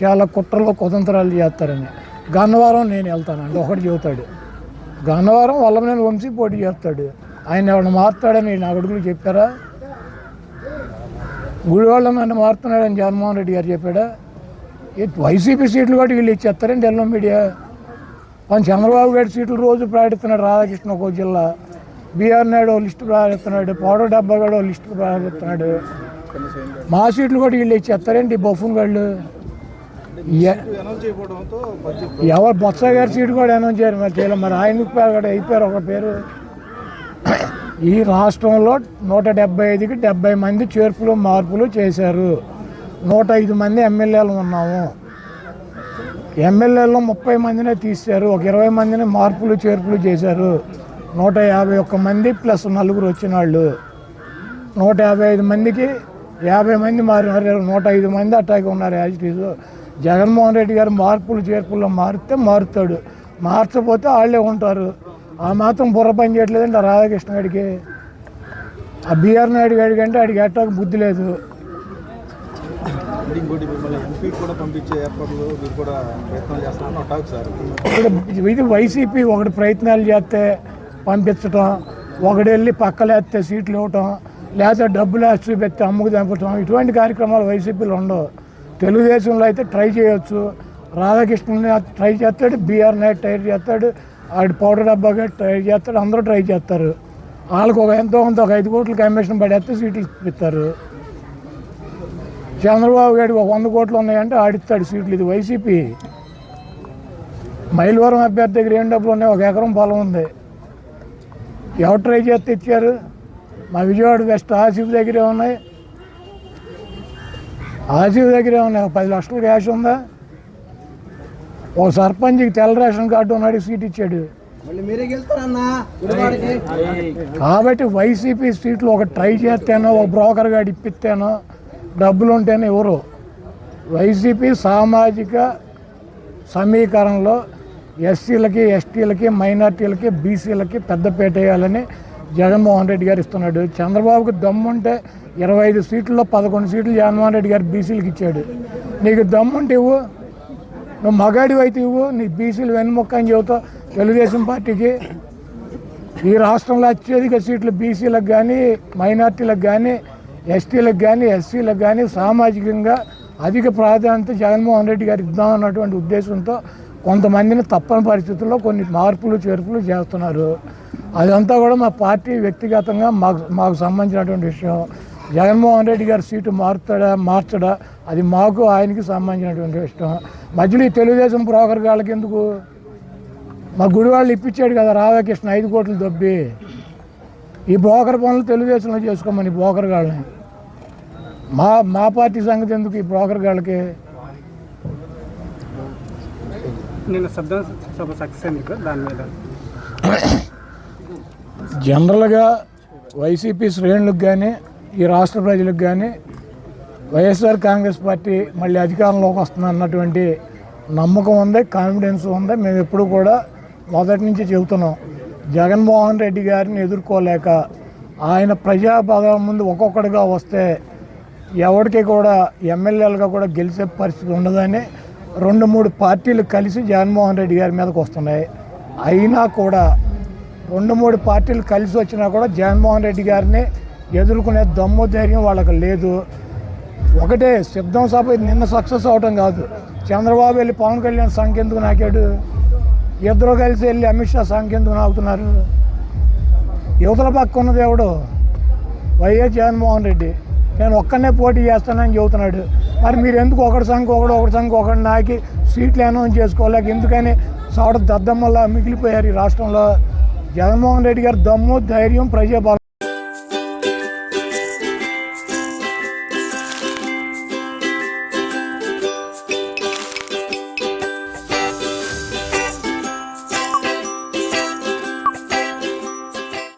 చాలా కుట్రలో కుతంత్రాలు చేస్తారని. గన్నవరం నేను వెళ్తానండి ఒకటి చెబుతాడు. గన్నవరం వల్లభనేని వంశీ పోటీ చేస్తాడు. ఆయన ఎవరిని మారుతాడని నా కొడుకులు చెప్పారా? గుడివాళ్ళ నన్ను మారుతున్నాడని జగన్మోహన్ రెడ్డి గారు చెప్పాడా? వైసీపీ సీట్లు కూడా వీళ్ళు ఇచ్చేస్తారండి ఎల్లో మీడియా. మన చంద్రబాబు గారి సీట్లు రోజు ప్రకటిస్తున్నాడు. రాధాకృష్ణ ఒక జిల్లా, బీఆర్ నాయుడు లిస్టు ప్రకటిస్తున్నాడు, పౌడర్ డబ్బా కూడా లిస్టు ప్రకటిస్తున్నాడు. మా సీట్లు కూడా వీళ్ళు ఇచ్చేస్తారండి బఫూన్ గాళ్ళు. ఎవరు బొత్స గారి సీటు కూడా అనౌన్స్ చేయరు. మరి చేయలేదు. మరి ఆయన కూడా అయిపోయారు ఒక పేరు. ఈ రాష్ట్రంలో 175కి 70 మంది చేర్పులు మార్పులు చేశారు. 105 మంది ఎమ్మెల్యేలు ఉన్నాము. ఎమ్మెల్యేలో 30 మందినే తీశారు. ఒక 20 మందిని మార్పులు చేర్పులు చేశారు. 151 మంది ప్లస్ 4 వచ్చిన వాళ్ళు. 155 మందికి 50 మంది మారినారు. 105 మంది అట్టాగే ఉన్నారు. యాజిటీస్ జగన్మోహన్ రెడ్డి గారు మార్పులు చేర్పుల్లో మారితే మారుతాడు, మార్చకపోతే వాళ్ళే ఉంటారు. ఆ మాత్రం బుర్ర పని చేయట్లేదండి ఆ రాధాకృష్ణ గారికి. ఆ బీఆర్ నాయుడు గారికి అంటే ఆడికి ఎట్టాక బుద్ధి లేదు. ఇది వైసీపీ ఒకటి ప్రయత్నాలు చేస్తే పంపించటం, ఒకటి వెళ్ళి పక్కలేస్తే సీట్లు ఇవ్వటం, లేదా డబ్బులు వేసి చూపెట్టి అమ్ముకు దంపటం, ఇటువంటి కార్యక్రమాలు వైసీపీలో ఉండవు. తెలుగుదేశంలో అయితే ట్రై చేయొచ్చు. రాధాకృష్ణని ట్రై చేస్తాడు, బీఆర్ నాయుడు ట్రై చేస్తాడు, ఆడి పౌడర్ డబ్బాగా ట్రై చేస్తాడు, అందరూ ట్రై చేస్తారు. వాళ్ళకు ఎంతో కొంత ఒక 5 కోట్ల కమిషన్ పడేస్తే సీట్లు ఇస్తారు. చంద్రబాబు గారికి ఒక 100 కోట్లు ఉన్నాయంటే ఆడిస్తాడు సీట్లు. ఇది వైసీపీ. మైలవరం అభ్యర్థి దగ్గర ఏం డబ్బులు ఉన్నాయి? 1 ఎకరం పొలం ఉంది. ఎవరు ట్రై చేస్తే ఇచ్చారు? మా విజయవాడ వెస్ట్ ఆసిఫ్ దగ్గరే ఉన్నాయి. ఆసిఫ్ దగ్గరే ఉన్నాయి. 10 లక్షల క్యాష్ ఉందా? ఒక సర్పంచ్కి తెల్ల రేషన్ కార్డు ఉన్నాడు, సీట్ ఇచ్చాడు. కాబట్టి వైసీపీ సీట్లు ఒక ట్రై చేస్తేనో, ఒక బ్రోకర్ గాడు ఇప్పిస్తేనో, డబ్బులు ఉంటేనే ఎవరు. వైసీపీ సామాజిక సమీకరణలో ఎస్సీలకి, ఎస్టీలకి, మైనార్టీలకి, బీసీలకి పెద్దపీట వేయాలని జగన్మోహన్ రెడ్డి గారు ఇస్తున్నాడు. చంద్రబాబుకి దమ్ముంటే 25 సీట్లలో 11 సీట్లు జగన్మోహన్ రెడ్డి గారు బీసీలకు ఇచ్చాడు. నీకు దమ్ముంటే ఇవ్వు, నువ్వు మగాడి అయితే ఇవ్వు. నీ బీసీలు వెన్నుముక్క అని చెబుతావు తెలుగుదేశం పార్టీకి. ఈ రాష్ట్రంలో అత్యధిక సీట్లు బీసీలకు కానీ, మైనార్టీలకు కానీ, ఎస్టీలకు కానీ, ఎస్సీలకు కానీ సామాజికంగా అధిక ప్రాధాన్యత జగన్మోహన్ రెడ్డి గారు ఇద్దామన్నటువంటి ఉద్దేశంతో కొంతమందిని తప్పని పరిస్థితుల్లో కొన్ని మార్పులు చేర్పులు చేస్తున్నారు. అదంతా కూడా మా పార్టీ వ్యక్తిగతంగా మాకు సంబంధించినటువంటి విషయం. జగన్మోహన్ రెడ్డి గారి సీటు మార్చడా అది మాకు ఆయనకి సంబంధించినటువంటి విషయం. మధ్యలో ఈ తెలుగుదేశం బ్రోకర్ గాళ్ళకి ఎందుకు? మా గుడివాళ్ళు ఇప్పించాడు కదా రాధాకృష్ణ 5 కోట్లు దొబ్బి. ఈ బ్రోకర్ పనులు తెలుగుదేశంలో చేసుకోమని బ్రోకర్ గాళ్ళని. మా పార్టీ సంగతి ఎందుకు ఈ బ్రోకర్ గాళ్ళకి? జనరల్గా వైసీపీ శ్రేణులకు కానీ, ఈ రాష్ట్ర ప్రజలకు కానీ వైఎస్ఆర్ కాంగ్రెస్ పార్టీ మళ్ళీ అధికారంలోకి వస్తుంది అన్నటువంటి నమ్మకం ఉంది, కాన్ఫిడెన్స్ ఉంది. మేము ఎప్పుడు కూడా మొదటి నుంచి చెబుతున్నాం. జగన్మోహన్ రెడ్డి గారిని ఎదుర్కోలేక ఆయన ప్రజాపదం ముందు ఒక్కొక్కడిగా వస్తే ఎవరికి కూడా ఎమ్మెల్యేలుగా కూడా గెలిచే పరిస్థితి ఉండదని 2-3 పార్టీలు కలిసి జగన్మోహన్ రెడ్డి గారి మీదకి వస్తున్నాయి. అయినా కూడా 2-3 పార్టీలు కలిసి వచ్చినా కూడా జగన్మోహన్ రెడ్డి గారిని ఎదుర్కొనే దమ్ము ధైర్యం వాళ్ళకి లేదు. ఒకటే సిద్ధం సభ నిన్న సక్సెస్ అవడం కాదు. చంద్రబాబు వెళ్ళి పవన్ కళ్యాణ్ సంఖ్యెందుకు నాకాడు? ఇద్దరు కలిసి వెళ్ళి అమిత్ షా సంఖ్యెందుకు నాకుతున్నారు? యువతల పక్క ఉన్నది ఎవడు? వైఎస్ జగన్మోహన్ రెడ్డి. నేను ఒక్కనే పోటీ చేస్తానని చెబుతున్నాడు. మరి మీరు ఎందుకు ఒకటి సంఖ్య ఒకటి నాకి సీట్లు అనౌన్స్ చేసుకోలేక ఎందుకని దద్దమ్మల్లా మిగిలిపోయారు ఈ రాష్ట్రంలో? జగన్మోహన్ రెడ్డి గారు దమ్ము ధైర్యం ప్రజాబలం